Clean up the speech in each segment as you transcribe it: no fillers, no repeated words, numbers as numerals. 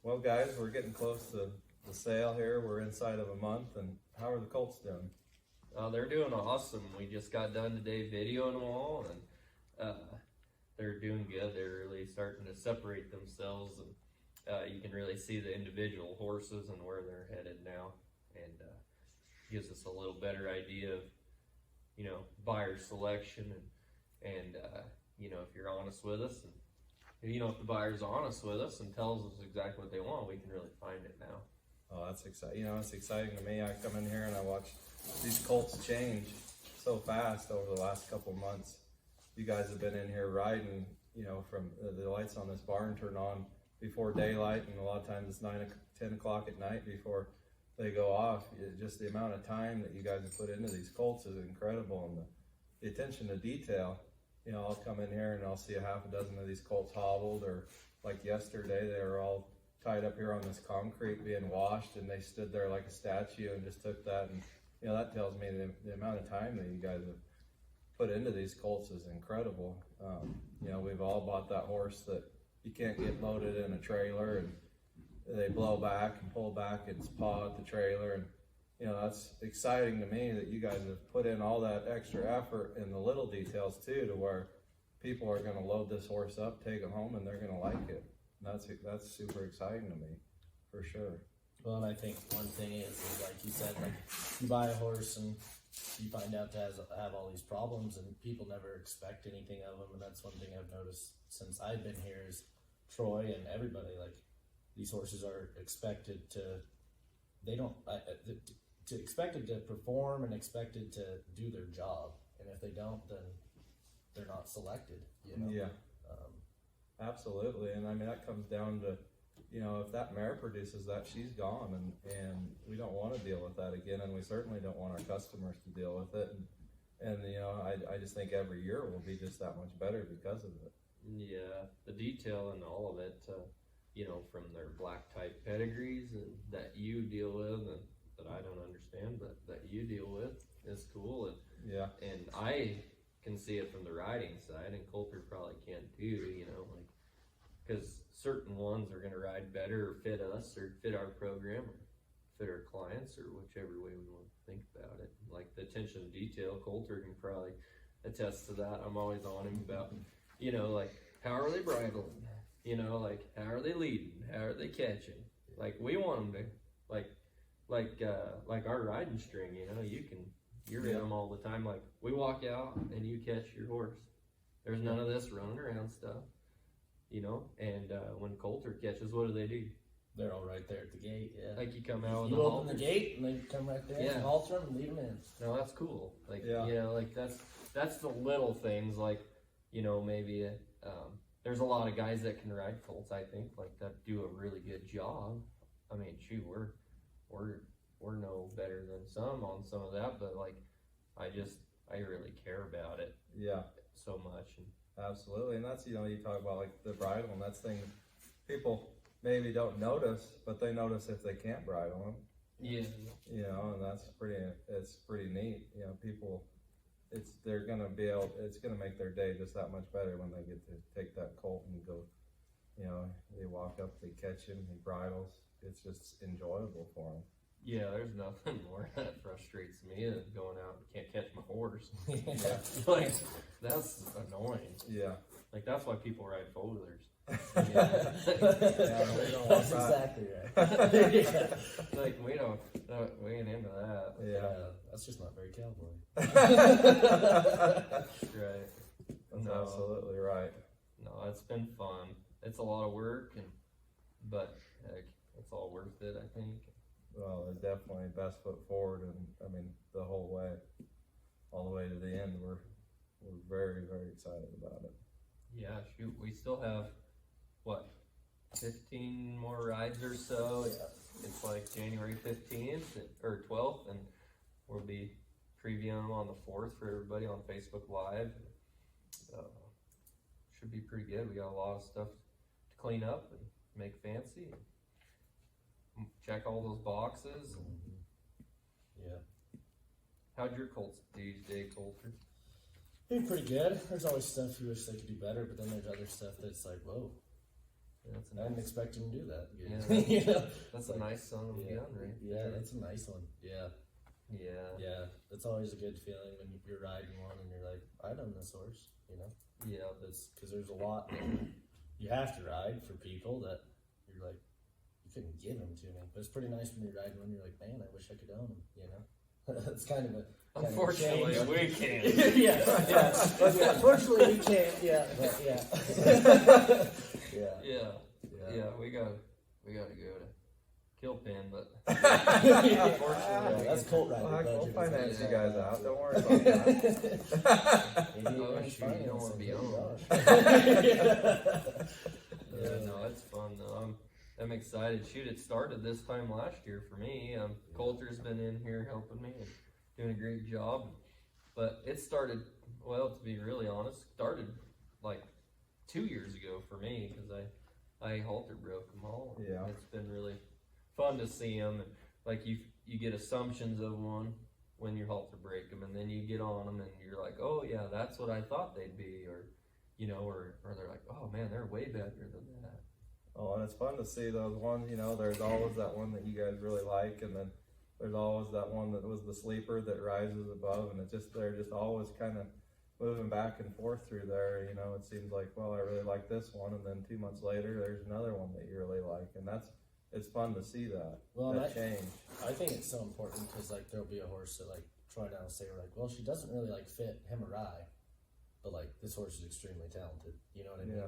Well, guys, we're getting close to the sale here. We're inside of a month, and how are the colts doing? They're doing awesome. We just got done today videoing them all, and they're doing good. They're really starting to separate themselves, and you can really see the individual horses and where they're headed now, and gives us a little better idea of, you know, buyer selection, and you know, if you're honest with us, and you know, if the buyer's honest with us and tells us exactly what they want, we can really find it now. Oh, that's exciting. You know, it's exciting to me. I come in here and I watch these colts change so fast over the last couple of months. You guys have been in here riding, you know, from the lights on this barn turn on before daylight, and a lot of times it's 10 o'clock at night before they go off. Just the amount of time that you guys have put into these colts is incredible, and the attention to detail. You know, I'll come in here and I'll see a half a dozen of these colts hobbled, or like yesterday, they were all tied up here on this concrete being washed, and they stood there like a statue and just took that. And you know, that tells me the amount of time that you guys have put into these colts is incredible. You know, we've all bought that horse that you can't get loaded in a trailer, and they blow back and pull back its paw at the trailer. And you know, that's exciting to me that you guys have put in all that extra effort in the little details too, to where people are going to load this horse up, take it home, and they're going to like it. And that's super exciting to me, for sure. Well, and I think one thing is like you said, like you buy a horse and you find out to have all these problems, and people never expect anything of them. And that's one thing I've noticed since I've been here is Troy and everybody, like these horses are expected to, they don't, expected to perform and expected to do their job. And if they don't, then they're not selected, you know? Yeah, absolutely. And I mean, that comes down to, you know, if that mare produces that, she's gone, and we don't want to deal with that again, and we certainly don't want our customers to deal with it. And you know, I just think every year will be just that much better because of it. Yeah, the detail in all of it, you know, from their black type pedigrees and that you deal with, and that I don't understand, but that you deal with is cool. And yeah, and I can see it from the riding side, and Colter probably can't too, you know, like, because certain ones are going to ride better or fit us or fit our program or fit our clients, or whichever way we want to think about it. Like the attention to detail, Colter can probably attest to that. I'm always on him about, you know, like, how are they bridling? You know, like, how are they leading? How are they catching? Like, we want them to, like our riding string, you know, you're in them all the time. Like, we walk out and you catch your horse. There's none of this running around stuff, you know. And when Colter catches, what do? They're all right there at the gate, yeah. Like, you come out with you open the gate and they come right there, yeah, halter them and lead them in. No, that's cool. Like, yeah, you know, like that's the little things. Like, you know, maybe there's a lot of guys that can ride colts, I think, like, that do a really good job. I mean, shoot, we're no better than some on some of that, but like, I really care about it. Yeah, so much. And absolutely. And that's, you know, you talk about like the bridle, and that's thing people maybe don't notice, but they notice if they can't bridle them. Yeah. You know, and it's pretty neat. You know, people, they're gonna be able, it's gonna make their day just that much better when they get to take that colt and go, you know, they walk up, they catch him, he bridles. It's just enjoyable for them. Yeah, there's nothing more that frustrates me than going out and can't catch my horse. Yeah. Like, that's annoying. Yeah. Like, that's why people ride four-wheelers. Yeah, we don't want That's that. exactly right. Yeah. Like, we ain't into that. Yeah. That's just not very cowboy. Right. That's No. absolutely right. No, it's been fun. It's a lot of work, but heck, it's all worth it, I think. Well, it's definitely best foot forward, and I mean the whole way, all the way to the end. We're very, very excited about it. Yeah, shoot, we still have what, 15 more rides or so. It's like January 15th or 12th, and we'll be previewing them on the 4th for everybody on Facebook Live. Should be pretty good. We got a lot of stuff to clean up and make fancy. Check all those boxes. Yeah. How'd your Colts do today, Colter? They're pretty good. There's always stuff you wish they could do better, but then there's other stuff that's like, whoa. That's I didn't expect him to do that. Yeah. You know? That's a nice son of a gun, right? Yeah, that's a nice one. Yeah. Yeah. Yeah, it's always a good feeling when you're riding one and you're like, I own this horse, you know? Yeah. That's because there's a lot that you have to ride for people that you're like, you couldn't give them to me. But it's pretty nice when you're riding one, you're like, man, I wish I could own them, you know? It's kind of a. Unfortunately, we can't. Yeah. But yeah, unfortunately, we can't. Yeah, but yeah. Yeah, we gotta go to Killpin, but Yeah, unfortunately, that's Colt riding. We'll finance you guys out. Don't worry about that. Oh, shoot, you don't want to be owned. Yeah, no, it's fun though. I'm excited. Shoot, it started this time last year for me. Colter's been in here helping me and doing a great job. But it started, well, to be really honest, started like 2 years ago for me because I halter broke them all. Yeah. It's been really fun to see them. Like you get assumptions of one when you halter break them, and then you get on them and you're like, oh yeah, that's what I thought they'd be, or you know, or they're like, oh man, they're way better than that. Oh, and it's fun to see those ones, you know, there's always that one that you guys really like, and then there's always that one that was the sleeper that rises above, and they're just always kind of moving back and forth through there, you know. It seems like, well, I really like this one, and then 2 months later, there's another one that you really like, and it's fun to see that, that change. I think it's so important because, like, there'll be a horse that, like, Troy and I will say, we're like, well, she doesn't really, like, fit him or I, but, like, this horse is extremely talented, you know what I mean?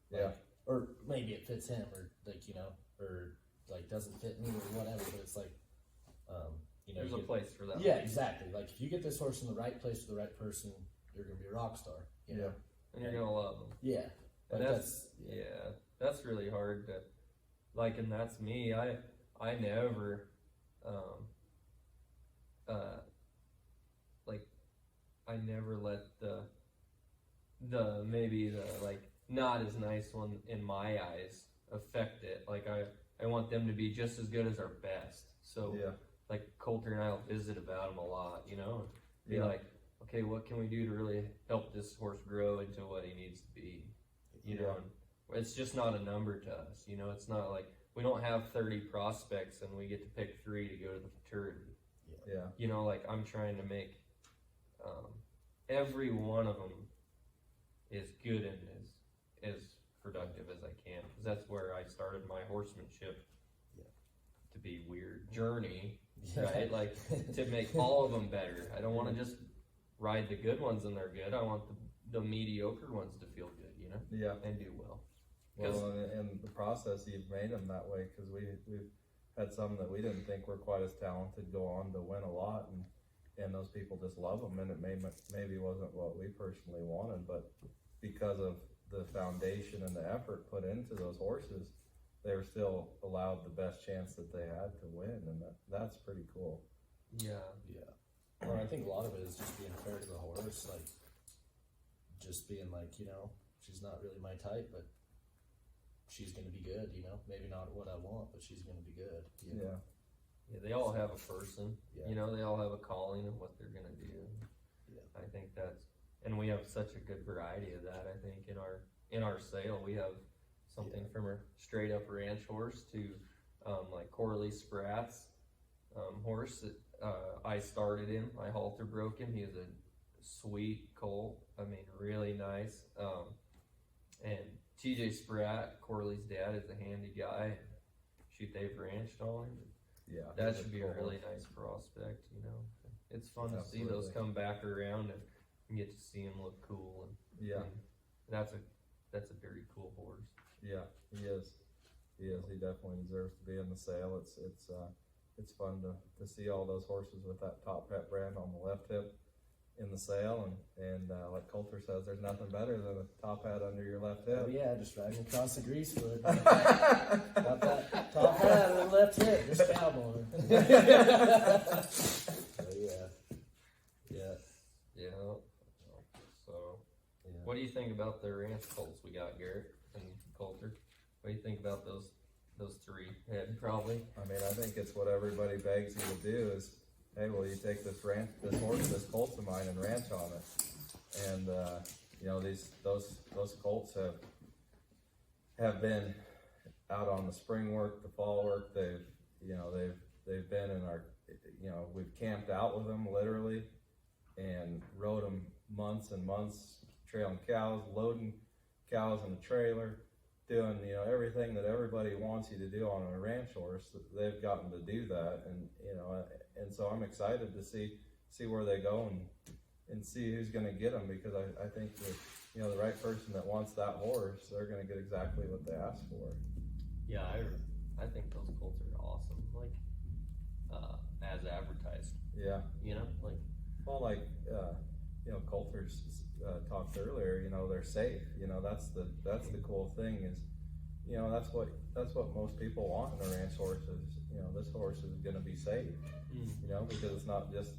Yeah, Like, or maybe it fits him, or, like, you know, or, like, doesn't fit me or whatever, but it's like, you know. There's a place for that. Yeah, exactly. Like, if you get this horse in the right place with the right person, you're going to be a rock star, you know? And you're gonna love them. Yeah. And Like that's really hard to, like, and that's me. I never, like, I never let the maybe the, like, not as nice one in my eyes affect it. Like, I want them to be just as good as our best. So, like, Colter and I'll visit about them a lot, you know? Be like, okay, what can we do to really help this horse grow into what he needs to be? You know, and it's just not a number to us. You know, it's not like we don't have 30 prospects and we get to pick 3 to go to the futurity. Yeah. You know, like, I'm trying to make every one of them as good and as productive as I can, because that's where I started my horsemanship to be weird journey, right? Like, to make all of them better. I don't want to just ride the good ones and they're good. I want the mediocre ones to feel good, you know? Yeah. And do well. Well, and the process, you've made them that way, because we've had some that we didn't think were quite as talented go on to win a lot, and those people just love them, and it maybe wasn't what we personally wanted, but because of the foundation and the effort put into those horses, they were still allowed the best chance that they had to win, and that's pretty cool. Yeah. Well, I think a lot of it is just being fair to the horse, like, just being like, you know, she's not really my type, but she's going to be good, you know? Maybe not what I want, but she's going to be good. You know? Yeah, they all have a person, you know, they all have a calling of what they're going to do. Yeah. I think and we have such a good variety of that. I think in our sale, we have something from a straight up ranch horse to, like, Corley Spratt's, horse that, I started him. I halter broke him. He was a sweet colt. I mean, really nice. And TJ Spratt, Corley's dad, is a handy guy. Shoot, they've ranched on him. Yeah. That should be a really nice prospect, you know. It's fun to see those come back around and get to see him look cool. And that's a very cool horse. Yeah, he is. He definitely deserves to be in the sale. It's fun to see all those horses with that Top Hat brand on the left hip in the sale, and like Colter says, there's nothing better than a top hat under your left hip. Oh yeah, just riding across the greasewood. Got that top hat on the left hip, just cowboy. So, what do you think about the ranch colts we got, Garrett and Colter? What do you think about those 3 head, probably? I mean, I think it's what everybody begs you to do is, hey, will you take this horse, this colt of mine, and ranch on it? And you know, those colts have been, out on the spring work, the fall work. They've been in our, we've camped out with them literally and rode them months and months, trailing cows, loading cows in a trailer, doing, everything that everybody wants you to do on a ranch horse. They've gotten to do that, and so I'm excited to see where they go and see who's going to get them, because I think that, the right person that wants that horse, they're going to get exactly what they ask for. Yeah, I think those colts are awesome, like, as advertised. Yeah. Well, Colter's talked earlier, they're safe. That's the cool thing is, that's what most people want in a ranch horse is, this horse is going to be safe, because it's not just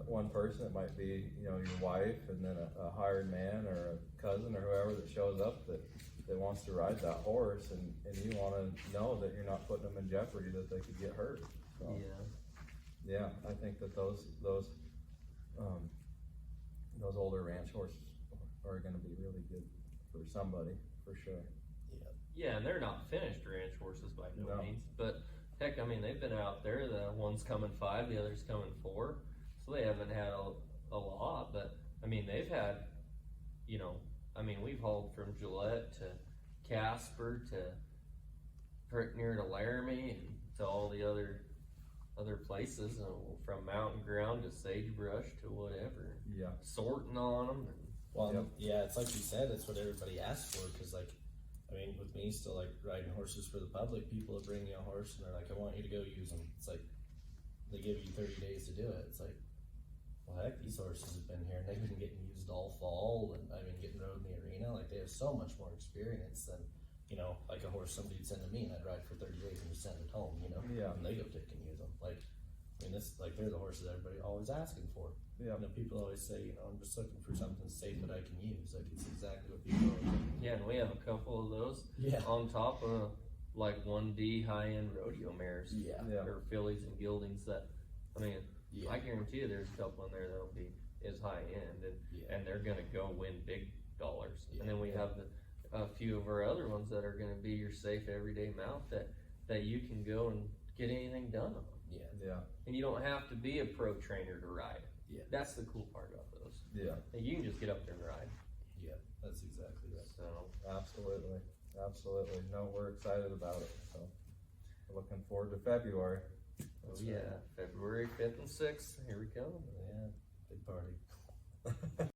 one person. It might be, your wife, and then a hired man or a cousin or whoever that shows up that wants to ride that horse, and you want to know that you're not putting them in jeopardy, that they could get hurt. So, yeah, I think that those older ranch horses are going to be really good for somebody, for sure. Yeah, and they're not finished ranch horses by no means, but heck, I mean, they've been out there. The one's coming 5, the other's coming 4, so they haven't had a lot, but I mean, they've had, we've hauled from Gillette to Casper to pretty near to Laramie and to all the other places, from mountain ground to sagebrush to whatever. Yeah. Sorting on them. Well, yeah, it's like you said, it's what everybody asks for, because with me still riding horses for the public, people will bring you a horse and they're like, I want you to go use them. It's like, they give you 30 days to do it. It's like, well, heck, these horses have been here and they've been getting used all fall, and getting rode in the arena. Like, they have so much more experience than, like a horse somebody'd send to me and I'd ride for 30 days and just send it home, Yeah. And they go take and use them. They're the horses everybody always asking for. Yeah. People always say, I'm just looking for something safe that I can use. Like, it's exactly what people are looking for. Yeah, and we have a couple of those on top of 1D high-end rodeo mares. Yeah. Or fillies and geldings that, I guarantee you there's a couple in there that'll be as high-end, and they're gonna go win big dollars. And then we have a few of our other ones that are gonna be your safe everyday mount that you can go and get anything done on. Yeah. And you don't have to be a pro trainer to ride. Yeah. That's the cool part about those. Yeah. And you can just get up there and ride. Yeah, that's exactly right. So Absolutely. No, we're excited about it. So we're looking forward to February. February 5th and 6th. Here we go. Yeah, big party.